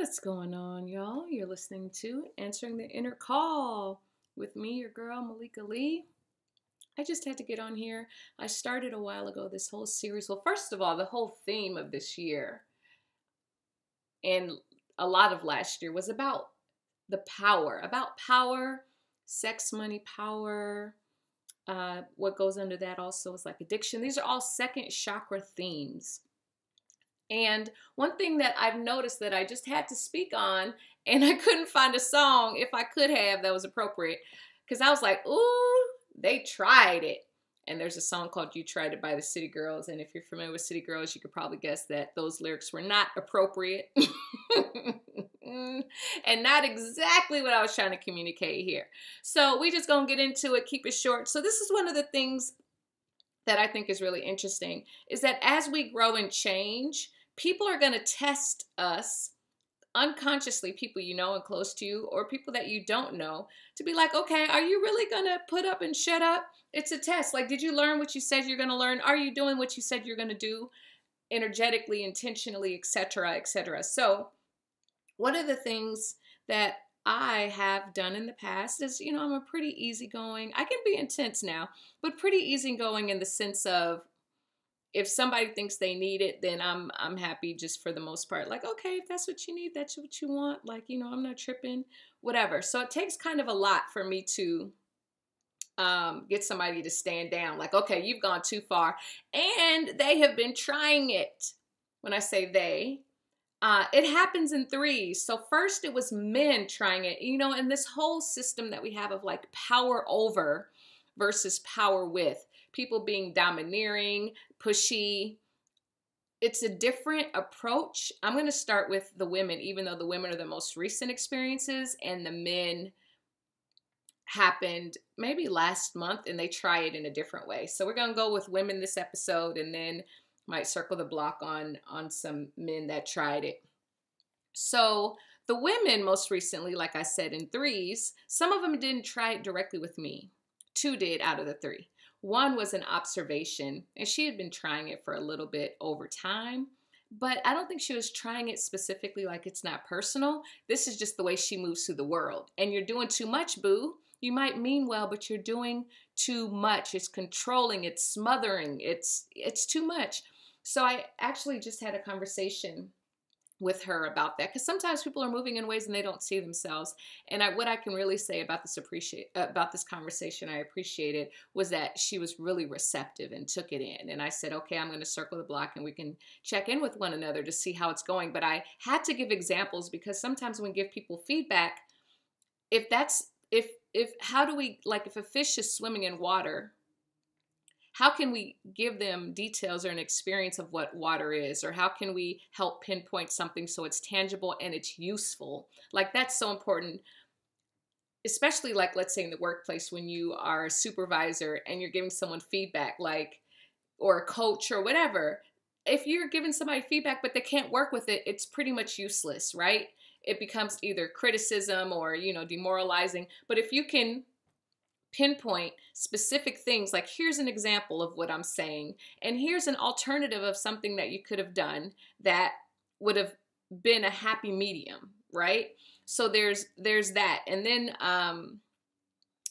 What's going on, y'all? You're listening to Answering the Inner Call with me, your girl, Malika Lee. I just had to get on here. I started a while ago this whole series. Well, first of all, the whole theme of this year and a lot of last year was about about power, sex, money, power. What goes under that also is like addiction. These are all second chakra themes. And one thing that I've noticed that I just had to speak on, and I couldn't find a song, if I could have, that was appropriate, because I was like, ooh, they tried it. And there's a song called You Tried It by the City Girls, and if you're familiar with City Girls, you could probably guess that those lyrics were not appropriate. And not exactly what I was trying to communicate here. So we just gonna get into it, keep it short. So this is one of the things that I think is really interesting, is that as we grow and change, people are going to test us unconsciously, people you know and close to you, or people that you don't know, to be like, okay, are you really going to put up and shut up? It's a test. Like, did you learn what you said you're going to learn? Are you doing what you said you're going to do energetically, intentionally, etc., etc.? So one of the things that I have done in the past is, I'm a pretty easygoing. I can be intense now, but pretty easygoing in the sense of if somebody thinks they need it, then I'm happy just for the most part. Like, okay, if that's what you need, that's what you want. Like, I'm not tripping, whatever. So it takes kind of a lot for me to get somebody to stand down. Like, okay, you've gone too far. And they have been trying it. When I say they, it happens in threes. So first it was men trying it, and this whole system that we have of like power over versus power with, people being domineering, pushy. It's a different approach. I'm going to start with the women, even though the women are the most recent experiences, and the men happened maybe last month and they try it in a different way. So we're going to go with women this episode, and then might circle the block on some men that tried it. So the women most recently, like I said, in threes, some of them didn't try it directly with me. 2 did out of the 3. One was an observation, and she had been trying it for a little bit over time, but I don't think she was trying it specifically like it's not personal. This is just the way she moves through the world. And you're doing too much, boo. You might mean well, but you're doing too much. It's controlling, it's smothering, it's too much. So I actually just had a conversation with her about that, because sometimes people are moving in ways and they don't see themselves. And what I can really say about this conversation, I appreciated, was that she was really receptive and took it in. And I said, okay, I'm going to circle the block and we can check in with one another to see how it's going. But I had to give examples, because sometimes when we give people feedback, if how do we, like, if a fish is swimming in water, how can we give them details or an experience of what water is? Or how can we help pinpoint something so it's tangible and it's useful? Like, that's so important, especially like, let's say in the workplace, when you are a supervisor and you're giving someone feedback, like, or a coach or whatever. If you're giving somebody feedback but they can't work with it, it's pretty much useless, right? It becomes either criticism or, demoralizing. But if you can pinpoint specific things, like, here's an example of what I'm saying, and here's an alternative of something that you could have done that would have been a happy medium, right? So there's that. And then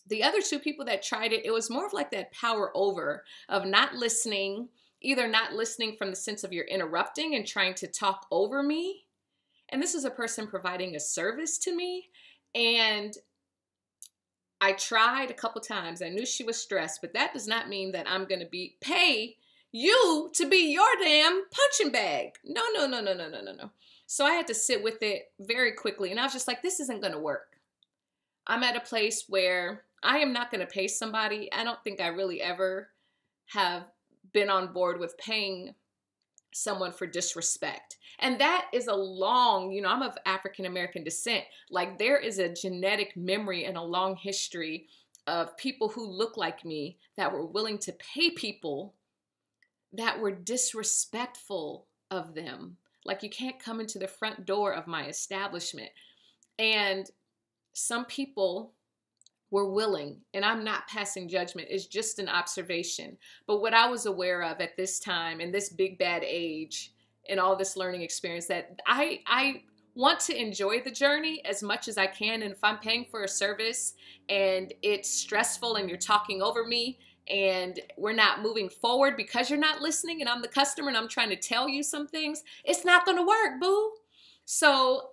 the other 2 people that tried it, it was more of like that power over of not listening, either not listening from the sense of you're interrupting and trying to talk over me. And this is a person providing a service to me, and I tried a couple times. I knew she was stressed, but that does not mean that I'm going to pay you to be your damn punching bag. No. So I had to sit with it very quickly. And I was just like, this isn't going to work. I'm at a place where I am not going to pay somebody. I don't think I really ever have been on board with paying someone for disrespect. And that is a long, I'm of African American descent. Like, there is a genetic memory and a long history of people who look like me that were willing to pay people that were disrespectful of them. Like, you can't come into the front door of my establishment. And some people were willing, and I'm not passing judgment, it's just an observation. But what I was aware of at this time, in this big bad age, and all this learning experience, that I want to enjoy the journey as much as I can. And if I'm paying for a service and it's stressful and you're talking over me and we're not moving forward because you're not listening and I'm the customer and I'm trying to tell you some things, it's not going to work, boo. So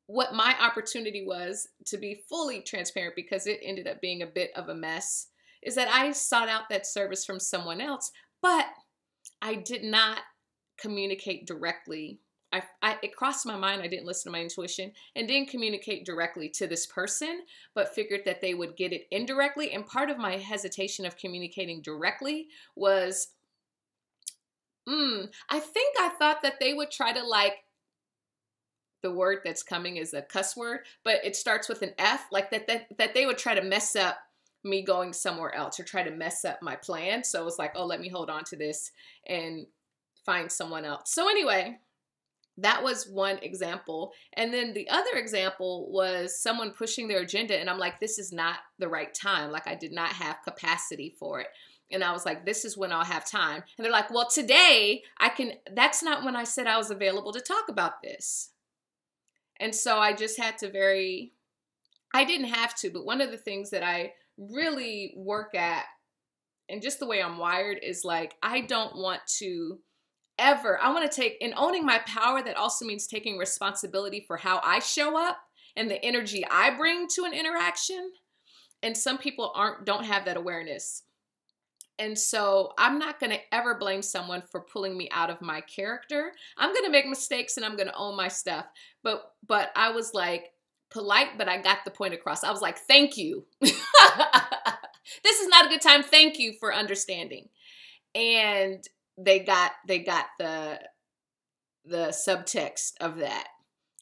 what my opportunity was, to be fully transparent, because it ended up being a bit of a mess, is that I sought out that service from someone else, but I did not communicate directly. It crossed my mind. I didn't listen to my intuition and didn't communicate directly to this person, but figured that they would get it indirectly. And part of my hesitation of communicating directly was, I think I thought that they would try to, like, the word that's coming is a cuss word, but it starts with an F, like that they would try to mess up me going somewhere else or try to mess up my plan. So it was like, oh, let me hold on to this and find someone else. So anyway, that was one example. And then the other example was someone pushing their agenda. And I'm like, this is not the right time. Like, I did not have capacity for it. And I was like, this is when I'll have time. And they're like, well, today that's not when I said I was available to talk about this. And so I just had to I didn't have to, but one of the things that I really work at, and just the way I'm wired, is like, I don't want to I want to take, in owning my power, that also means taking responsibility for how I show up and the energy I bring to an interaction. And some people don't have that awareness. And so I'm not going to ever blame someone for pulling me out of my character. I'm going to make mistakes and I'm going to own my stuff. But I was like polite, but I got the point across. I was like, thank you. This is not a good time. Thank you for understanding. And they got the subtext of that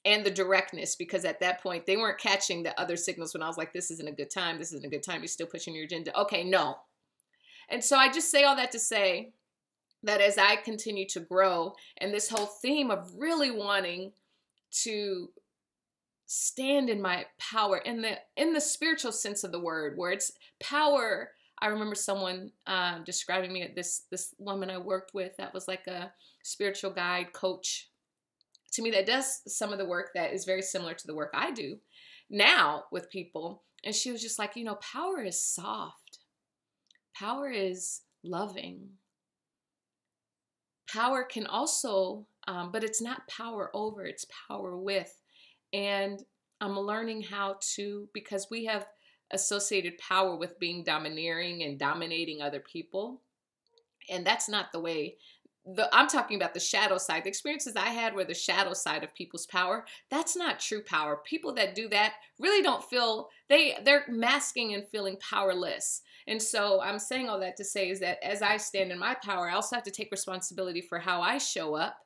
and the directness, because at that point they weren't catching the other signals when I was like, this isn't a good time. This isn't a good time. You're still pushing your agenda. Okay, no. And so I just say all that to say that as I continue to grow, and this whole theme of really wanting to stand in my power in the spiritual sense of the word, where it's power. I remember someone describing me, this woman I worked with that was like a spiritual guide coach to me that does some of the work that is very similar to the work I do now with people. And she was just like, power is soft. Power is loving. Power can also, but it's not power over, it's power with. And I'm learning how to, because we have associated power with being domineering and dominating other people. And that's not the way. I'm talking about the shadow side. The experiences I had were the shadow side of people's power. That's not true power. People that do that really don't feel, they're masking and feeling powerless. And so I'm saying all that to say is that as I stand in my power, I also have to take responsibility for how I show up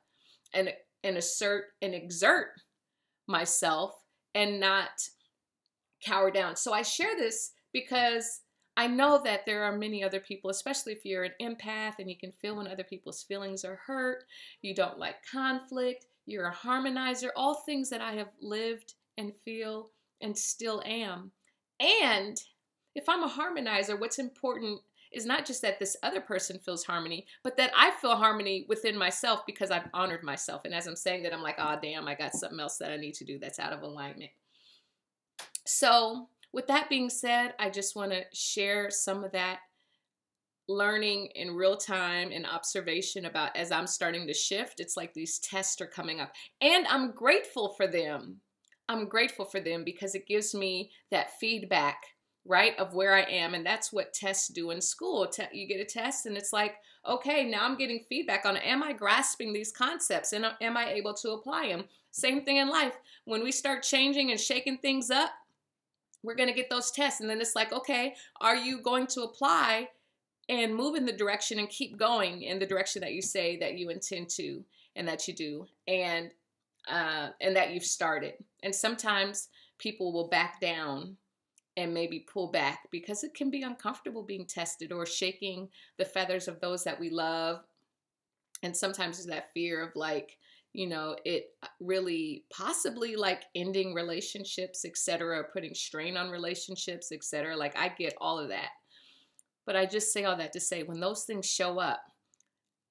and assert and exert myself and not cower down. So I share this because I know that there are many other people, especially if you're an empath and you can feel when other people's feelings are hurt, you don't like conflict, you're a harmonizer, all things that I have lived and feel and still am. And if I'm a harmonizer, what's important is not just that this other person feels harmony, but that I feel harmony within myself because I've honored myself. And as I'm saying that, I'm like, oh, damn, I got something else that I need to do that's out of alignment. So with that being said, I just want to share some of that learning in real time and observation about as I'm starting to shift. It's like these tests are coming up and I'm grateful for them. I'm grateful for them because it gives me that feedback, right, of where I am. And that's what tests do in school. You get a test and it's like, okay, now I'm getting feedback on, am I grasping these concepts and am I able to apply them? Same thing in life. When we start changing and shaking things up, we're going to get those tests. And then it's like, okay, are you going to apply and move in the direction and keep going in the direction that you say that you intend to and that you do and that you've started? And sometimes people will back down and maybe pull back because it can be uncomfortable being tested or shaking the feathers of those that we love. And sometimes there's that fear of like, it really possibly like ending relationships, etc., putting strain on relationships, etc. Like I get all of that. But I just say all that to say when those things show up,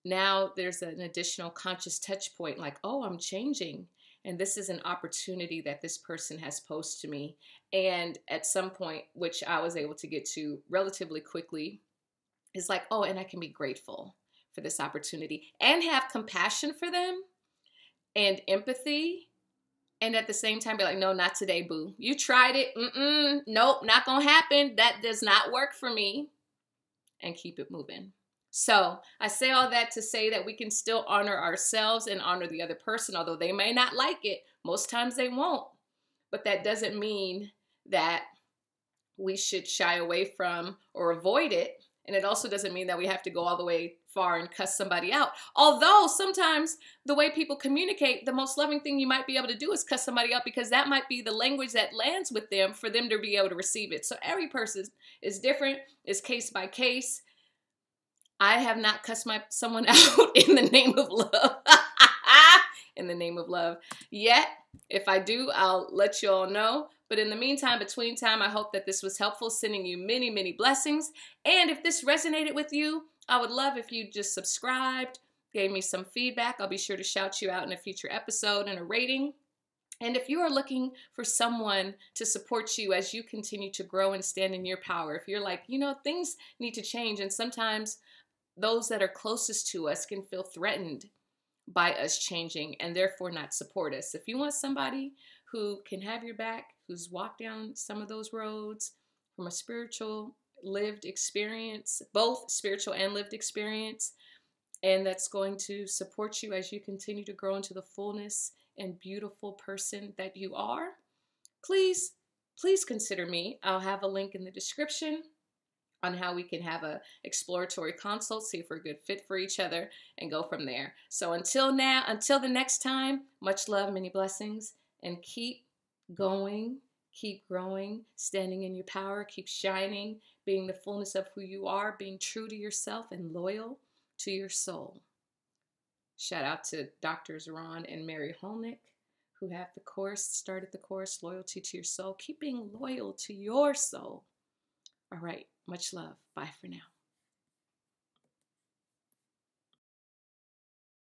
now there's an additional conscious touch point like, oh, I'm changing. And this is an opportunity that this person has posed to me. And at some point, which I was able to get to relatively quickly, is like, oh, and I can be grateful for this opportunity and have compassion for them and empathy. And at the same time, be like, no, not today, boo. You tried it. Nope, not going to happen. That does not work for me. And keep it moving. So I say all that to say that we can still honor ourselves and honor the other person, although they may not like it. Most times they won't. But that doesn't mean that we should shy away from or avoid it. And it also doesn't mean that we have to go all the way far and cuss somebody out. Although sometimes the way people communicate, the most loving thing you might be able to do is cuss somebody out, because that might be the language that lands with them for them to be able to receive it. So every person is different. It's case by case. I have not cussed someone out in the name of love. In the name of love yet. If I do, I'll let you all know. But in the meantime, between time, I hope that this was helpful, sending you many, many blessings. And if this resonated with you, I would love if you just subscribed, gave me some feedback. I'll be sure to shout you out in a future episode and a rating. And if you are looking for someone to support you as you continue to grow and stand in your power, if you're like, you know, things need to change, and sometimes those that are closest to us can feel threatened by us changing and therefore not support us. If you want somebody who can have your back, who's walked down some of those roads from a spiritual lived experience, both spiritual and lived experience, and that's going to support you as you continue to grow into the fullness and beautiful person that you are, please consider me. I'll have a link in the description on how we can have a exploratory consult, see if we're a good fit for each other, and go from there. So until the next time, much love, many blessings, and keep going, keep growing, standing in your power, keep shining, being the fullness of who you are, being true to yourself and loyal to your soul. Shout out to Drs. Ron and Mary Holnick, who have started the course, Loyalty to Your Soul. Keep being loyal to your soul. All right. Much love. Bye for now.